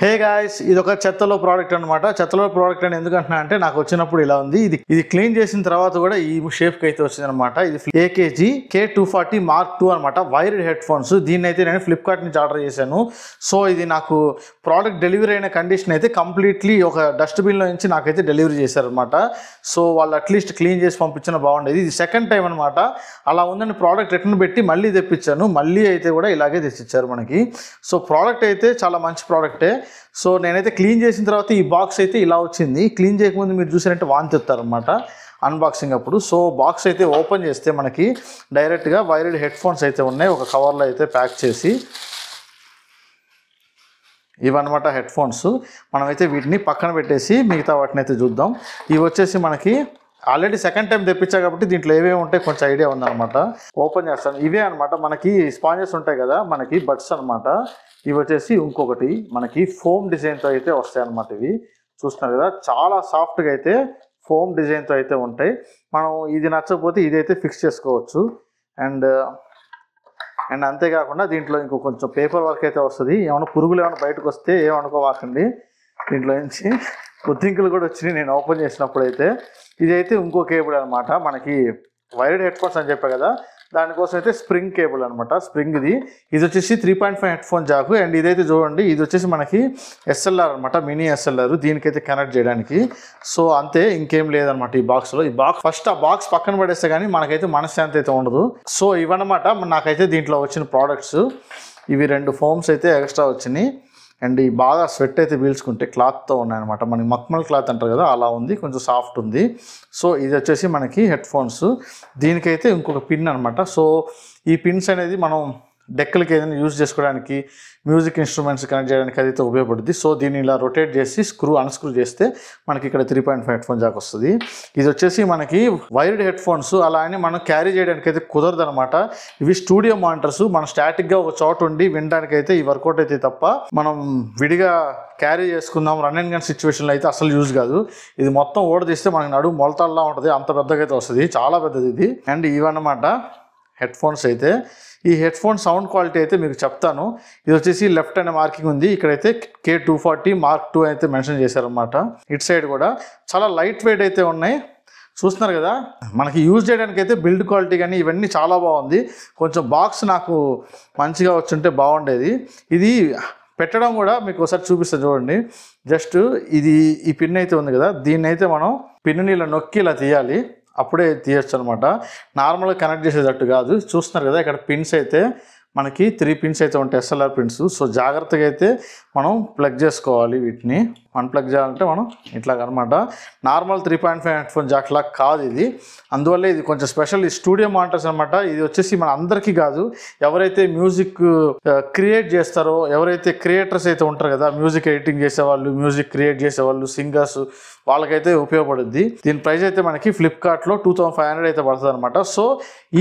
Hey guys, ఇది ఒక చెత్తలో product అనమాట. చెత్తలో ప్రోడక్ట్ అని ఎందుకంటున్నా అంటే నాకు వచ్చినప్పుడు ఇలా ఉంది. ఇది క్లీన్ చేసిన తర్వాత కూడా ఈ షేప్కి అయితే వచ్చింది అనమాట. ఇది AKG K240 Mark II అనమాట, వైర్డ్ హెడ్ ఫోన్స్. దీన్ని అయితే నేను ఫ్లిప్కార్ట్ నుంచి ఆర్డర్ చేశాను. సో ఇది నాకు ప్రోడక్ట్ డెలివరీ అయిన కండిషన్ అయితే కంప్లీట్లీ ఒక డస్ట్బిన్లో నుంచి నాకైతే డెలివరీ చేశారనమాట. సో వాళ్ళు అట్లీస్ట్ క్లీన్ చేసి పంపించిన బాగుండేది. ఇది సెకండ్ టైం అనమాట. అలా ఉందని ప్రోడక్ట్ రిటర్న్ పెట్టి మళ్ళీ తెప్పించాను. మళ్ళీ అయితే కూడా ఇలాగే తెచ్చిచ్చారు మనకి. సో ప్రోడక్ట్ అయితే చాలా మంచి ప్రోడక్టే. సో నేనైతే క్లీన్ చేసిన తర్వాత ఈ బాక్స్ అయితే ఇలా వచ్చింది. క్లీన్ చేయకముందు మీరు చూసారంటే వాంతి వస్తారనమాట అన్బాక్సింగ్ అప్పుడు. సో బాక్స్ అయితే ఓపెన్ చేస్తే మనకి డైరెక్ట్గా వైర్డ్ హెడ్ ఫోన్స్ అయితే ఉన్నాయి. ఒక కవర్లో అయితే ప్యాక్ చేసి ఇవన్నమాట హెడ్ ఫోన్స్. మనమైతే వీటిని పక్కన పెట్టేసి మిగతా వాటిని అయితే చూద్దాం. ఇవి వచ్చేసి మనకి ఆల్రెడీ సెకండ్ టైం తెప్పించా కాబట్టి దీంట్లో ఏవేమి ఉంటాయి కొంచెం ఐడియా ఉందన్నమాట. ఓపెన్ చేస్తాను. ఇవే అనమాట మనకి స్పాంజెస్ ఉంటాయి కదా, మనకి బడ్స్ అనమాట. ఇవి వచ్చేసి ఇంకొకటి మనకి ఫోమ్ డిజైన్తో అయితే వస్తాయి అన్నమాట. ఇవి చూస్తున్నారు కదా, చాలా సాఫ్ట్గా అయితే ఫోమ్ డిజైన్తో అయితే ఉంటాయి. మనం ఇది నచ్చకపోతే ఇదైతే ఫిక్స్ చేసుకోవచ్చు. అండ్ అంతేకాకుండా దీంట్లో ఇంకో కొంచెం పేపర్ వర్క్ అయితే వస్తుంది. ఏమైనా పురుగులు ఏమైనా బయటకు వస్తే ఏమనుకోవాకండి, దీంట్లో నుంచి బొద్దింకలు కూడా వచ్చినాయి నేను ఓపెన్ చేసినప్పుడు అయితే. ఇదైతే ఇంకో కేబుల్ అనమాట, మనకి వైర్డ్ హెడ్ ఫోన్స్ అని చెప్పా కదా, దానికోసం అయితే స్ప్రింగ్ కేబుల్ అనమాట. స్ప్రింగ్ ఇది వచ్చేసి 3.5 హెడ్ ఫోన్ జాకు. అండ్ ఇదైతే చూడండి, ఇది వచ్చేసి మనకి SLR అనమాట, మినీ SLR. దీనికైతే కనెక్ట్ చేయడానికి. సో అంతే, ఇంకేం లేదనమాట ఈ బాక్స్లో. ఈ బాక్స్ ఫస్ట్ ఆ బాక్స్ పక్కన పడేస్తే కానీ మనకైతే మనశ్శాంతి అయితే ఉండదు. సో ఇవన్నమాట నాకైతే దీంట్లో వచ్చిన ప్రోడక్ట్స్. ఇవి 2 ఫోమ్స్ అయితే ఎక్స్ట్రా వచ్చినాయి. అండ్ ఈ బాగా స్వెట్ అయితే పీల్చుకుంటే క్లాత్తో ఉన్నాయన్నమాట. మనకి మక్మల్ క్లాత్ అంటారు కదా, అలా ఉంది, కొంచెం సాఫ్ట్ ఉంది. సో ఇది వచ్చేసి మనకి హెడ్ ఫోన్స్. దీనికైతే ఇంకొక పిన్ అనమాట. సో ఈ పిన్స్ అనేది మనం డెక్కలకి ఏదైనా యూజ్ చేసుకోవడానికి, మ్యూజిక్ ఇన్స్ట్రుమెంట్స్ కనెక్ట్ చేయడానికి అయితే ఉపయోగపడుతుంది. సో దీన్ని ఇలా రొటేట్ చేసి అన్స్క్రూ చేస్తే మనకి ఇక్కడ 3.5 హెడ్ ఫోన్ జాక్ వస్తుంది. ఇది వచ్చేసి మనకి వైర్డ్ హెడ్ ఫోన్స్. అలా అని మనం క్యారీ చేయడానికి అయితే కుదరదు అనమాట. ఇవి స్టూడియో మానిటర్స్. మనం స్టాటిక్గా ఒక చోట ఉండి వినడానికి అయితే ఈ వర్కౌట్ అయితే తప్ప మనం విడిగా క్యారీ చేసుకుందాం రన్ అండ్ గన్ సిచ్యువేషన్లో అయితే అసలు యూజ్ కాదు. ఇది మొత్తం ఓడదీస్తే మనకి నడుము మొలతాల్లా ఉంటుంది, అంత పెద్దగా అయితే వస్తుంది, చాలా పెద్దది ఇది. అండ్ ఇవన్నమాట హెడ్ ఫోన్స్ అయితే. ఈ హెడ్ ఫోన్ సౌండ్ క్వాలిటీ అయితే మీకు చెప్తాను. ఇది వచ్చేసి లెఫ్ట్ అనే మార్కింగ్ ఉంది, ఇక్కడైతే K240 Mark II అయితే మెన్షన్ చేశారనమాట. ఇటు సైడ్ కూడా చాలా లైట్ వెయిట్ అయితే ఉన్నాయి. చూస్తున్నారు కదా, మనకి యూజ్ చేయడానికి అయితే బిల్డ్ క్వాలిటీ కానీ ఇవన్నీ చాలా బాగుంది. కొంచెం బాక్స్ నాకు మంచిగా వచ్చుంటే బాగుండేది. ఇది పెట్టడం కూడా మీకు ఒకసారి చూపిస్తాను చూడండి. జస్ట్ ఈ పిన్ అయితే ఉంది కదా, దీన్ని అయితే మనం పిన్ని ఇలా నొక్కి ఇలా తీయాలి, అప్పుడే తీయచ్చు అనమాట. నార్మల్గా కనెక్ట్ చేసేటట్టు కాదు. చూస్తున్నారు కదా, ఇక్కడ పిన్స్ అయితే మనకి 3 పిన్స్ అయితే ఉంటాయి, SLR పిన్స్. సో జాగ్రత్తగా అయితే మనం ప్లగ్ చేసుకోవాలి. వీటిని అన్ప్లగ్ చేయాలంటే మనం ఇట్లాగనమాట. నార్మల్ 3.5 హెడ్ ఫోన్ జాక్ లాగా కాదు ఇది. అందువల్ల ఇది కొంచెం స్పెషల్. ఈ స్టూడియో మానిటర్స్ అనమాట. ఇది వచ్చేసి మన అందరికీ కాదు, ఎవరైతే మ్యూజిక్ క్రియేట్ చేస్తారో, ఎవరైతే క్రియేటర్స్ అయితే ఉంటారు కదా, మ్యూజిక్ ఎడిటింగ్ చేసేవాళ్ళు, మ్యూజిక్ క్రియేట్ చేసేవాళ్ళు, సింగర్స్, వాళ్ళకైతే ఉపయోగపడుద్ది. దీని ప్రైస్ అయితే మనకి ఫ్లిప్కార్ట్లో 2500 అయితే పడుతుంది అనమాట. సో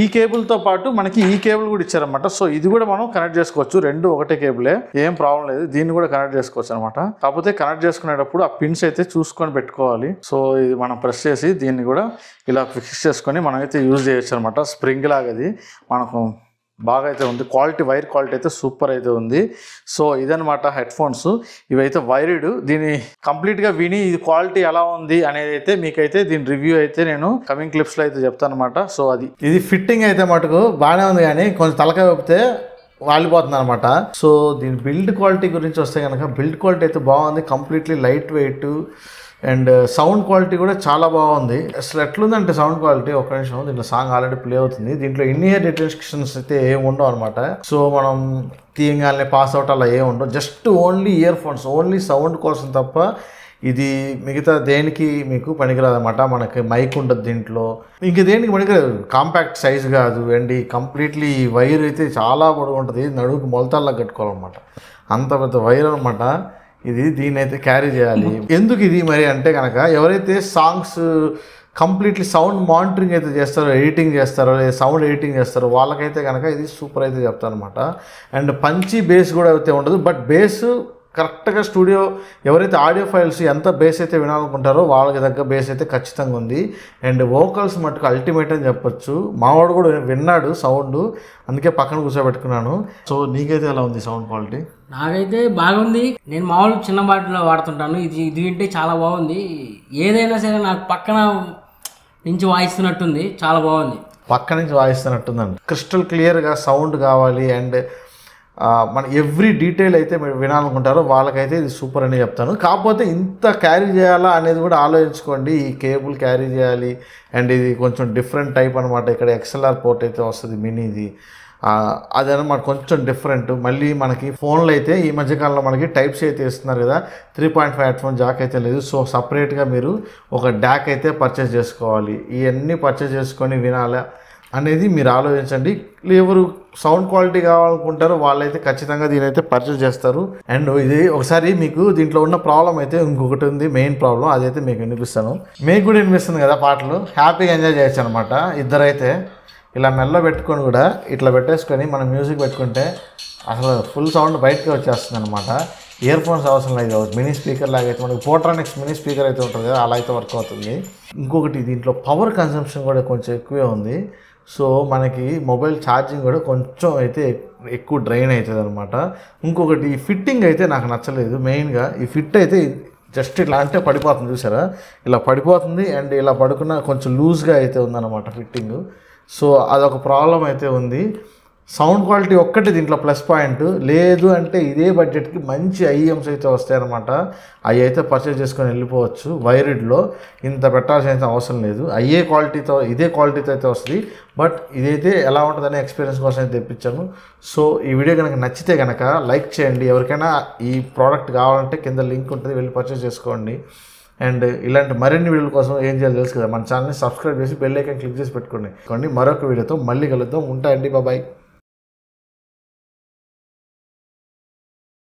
ఈ కేబుల్తో పాటు మనకి ఈ కేబుల్ కూడా ఇచ్చారనమాట. సో ఇది కూడా మనం కనెక్ట్ చేసుకోవచ్చు, 2 ఒకటే కేబులే, ఏం ప్రాబ్లం లేదు. దీన్ని కూడా కనెక్ట్ చేసుకోవచ్చు అనమాట. కాకపోతే కనెక్ట్ చేసుకునేటప్పుడు ఆ పిన్స్ అయితే చూసుకొని పెట్టుకోవాలి. సో ఇది మనం ప్రెస్ చేసి దీన్ని కూడా ఇలా ఫిక్స్ చేసుకొని మనం అయితే యూజ్ చేయొచ్చు అనమాట. స్ప్రింగ్ లాగది మనకు బాగా అయితే ఉంది. క్వాలిటీ, వైర్ క్వాలిటీ అయితే సూపర్ అయితే ఉంది. సో ఇదనమాట హెడ్ ఫోన్స్. ఇవైతే వైర్డ్. దీన్ని కంప్లీట్గా విని ఇది క్వాలిటీ ఎలా ఉంది అనేది అయితే మీకైతే దీని రివ్యూ అయితే నేను కమింగ్ క్లిప్స్లో అయితే చెప్తాను అనమాట. సో ఇది ఫిట్టింగ్ అయితే మటుకు బాగానే ఉంది, కానీ కొంచెం తలకాయ ఊపితే వాలిపోతుంది అనమాట. సో దీని బిల్డ్ క్వాలిటీ గురించి వస్తే కనుక, బిల్డ్ క్వాలిటీ అయితే బాగుంది, completely light weight. And sound quality కూడా చాలా బాగుంది. అసలు ఎట్లుందంటే సౌండ్ క్వాలిటీ, ఒక నిమిషం, దీంట్లో సాంగ్ ఆల్రెడీ ప్లే అవుతుంది. దీంట్లో ఇన్-ఇయర్ రిస్ట్రిక్షన్స్ అయితే ఏమి ఉండవు అనమాట. సో మనం తీయంగానే పాస్ అవుట్ అలా ఏమి ఉండవు. Just only ear phones, only sound కోసం తప్ప ఇది మిగతా దేనికి మీకు పనికిరాదన్నమాట. మనకి మైక్ ఉండదు దీంట్లో, ఇంక దేనికి పనికిరాదు. కాంపాక్ట్ సైజ్ కాదు. అండ్ ఈ కంప్లీట్లీ వైర్ అయితే చాలా పొడవు ఉంటుంది, నడువుకి మొలతాల్లా కట్టుకోవాలన్నమాట, అంత పెద్ద వైర్ అనమాట ఇది. దీన్ని అయితే క్యారీ చేయాలి. ఎందుకు ఇది మరి అంటే కనుక, ఎవరైతే సాంగ్స్ కంప్లీట్లీ సౌండ్ మానిటరింగ్ అయితే చేస్తారో, ఎడిటింగ్ చేస్తారో, లేదా సౌండ్ ఎడిటింగ్ చేస్తారో, వాళ్ళకైతే కనుక ఇది సూపర్ అయితే చెప్తాను అనమాట. అండ్ పంచి బేస్ కూడా అయితే ఉండదు, బట్ బేస్ కరెక్ట్గా స్టూడియో ఎవరైతే ఆడియో ఫైల్స్ ఎంత బేస్ అయితే వినాలనుకుంటారో వాళ్ళకి దగ్గర బేస్ అయితే ఖచ్చితంగా ఉంది. అండ్ వోకల్స్ మటుకు అల్టిమేట్ అని చెప్పొచ్చు. మావాడు కూడా విన్నాడు సౌండ్, అందుకే పక్కన కూర్చోబెట్టుకున్నాను. సో నీకైతే ఎలా ఉంది సౌండ్ క్వాలిటీ? నాకైతే బాగుంది. నేను మామూలు చిన్న బాటిలో వాడుతుంటాను, ఇది వింటే చాలా బాగుంది. ఏదైనా సరే నాకు పక్కన నుంచి వాయిస్తున్నట్టుంది, చాలా బాగుంది. పక్క నుంచి వాయిస్తున్నట్టుందండి. క్రిస్టల్ క్లియర్గా సౌండ్ కావాలి అండ్ మన ఎవ్రీ డీటెయిల్ అయితే మీరు వినాలనుకుంటారో వాళ్ళకైతే ఇది సూపర్ అని చెప్తాను. కాకపోతే ఇంత క్యారీ చేయాలా అనేది కూడా ఆలోచించుకోండి. ఈ కేబుల్ క్యారీ చేయాలి అండ్ ఇది కొంచెం డిఫరెంట్ టైప్ అనమాట. ఇక్కడ XLR పోర్ట్ అయితే వస్తుంది మినీది, అదనమాట కొంచెం డిఫరెంట్. మళ్ళీ మనకి ఫోన్లో అయితే ఈ మధ్యకాలంలో మనకి టైప్స్ అయితే ఇస్తున్నారు కదా, 3.5 హెడ్ఫోన్ జాక్ అయితే లేదు. సో సపరేట్గా మీరు ఒక డాక్ అయితే పర్చేస్ చేసుకోవాలి. ఇవన్నీ పర్చేస్ చేసుకొని వినాలా అనేది మీరు ఆలోచించండి. ఎవరు సౌండ్ క్వాలిటీ కావాలనుకుంటారో వాళ్ళైతే ఖచ్చితంగా దీనైతే పర్చేస్ చేస్తారు. అండ్ ఇది ఒకసారి మీకు దీంట్లో ఉన్న ప్రాబ్లం అయితే ఇంకొకటి ఉంది, మెయిన్ ప్రాబ్లం, అదైతే మీకు వినిపిస్తాను. మీకు కూడా వినిపిస్తుంది కదా పాటలు, హ్యాపీగా ఎంజాయ్ చేయొచ్చు అనమాట. ఇద్దరైతే ఇలా మెల్ల పెట్టుకొని కూడా ఇట్లా పెట్టేసుకొని మనం మ్యూజిక్ పెట్టుకుంటే అసలు ఫుల్ సౌండ్ బయటకే వచ్చేస్తుంది అనమాట. ఇయర్ ఫోన్స్ అవసరం లేదు. మినీ స్పీకర్ లాగా అయితే మనకి పోట్రానిక్స్ మినీ స్పీకర్ అయితే ఉంటుంది కదా, అలా అయితే వర్క్ అవుతుంది. ఇంకొకటి దీంట్లో పవర్ కన్సంప్షన్ కూడా కొంచెం ఎక్కువే ఉంది. సో మనకి మొబైల్ ఛార్జింగ్ కూడా కొంచెం అయితే ఎక్కువ డ్రైన్ అవుతుంది అనమాట. ఇంకొకటి ఈ ఫిట్టింగ్ అయితే నాకు నచ్చలేదు. మెయిన్గా ఈ ఫిట్ అయితే జస్ట్ ఇట్లా అంటే పడిపోతుంది, చూసారా, ఇలా పడిపోతుంది. అండ్ ఇలా పడుకున్న కొంచెం లూజ్గా అయితే ఉందన్నమాట ఫిట్టింగ్. సో అదొక ప్రాబ్లం అయితే ఉంది. సౌండ్ క్వాలిటీ ఒక్కటి దీంట్లో ప్లస్ పాయింట్. లేదు అంటే ఇదే బడ్జెట్కి మంచి IEMs అయితే వస్తాయన్నమాట. అవి అయితే పర్చేజ్ చేసుకొని వెళ్ళిపోవచ్చు. వైర్డ్లో ఇంత పెట్టాల్సిన అవసరం లేదు. ఇదే క్వాలిటీతో అయితే వస్తుంది. బట్ ఇదైతే ఎలా ఉంటుందనే ఎక్స్పీరియన్స్ కోసం అయితే తెప్పించాను. సో ఈ వీడియో కనుక నచ్చితే కనుక లైక్ చేయండి. ఎవరికైనా ఈ ప్రోడక్ట్ కావాలంటే కింద లింక్ ఉంటుంది, వెళ్ళి పర్చేజ్ చేసుకోండి. అండ్ ఇలాంటి మరిన్ని వీడియోల కోసం ఏం చేయాలో తెలుసు కదా, మన ఛానల్ని సబ్స్క్రైబ్ చేసి బెల్ ఐకాన్ క్లిక్ చేసి పెట్టుకోండి. మరొక వీడియోతో మళ్ళీ కలుద్దాం. ఉంటాయండి, బాయ్.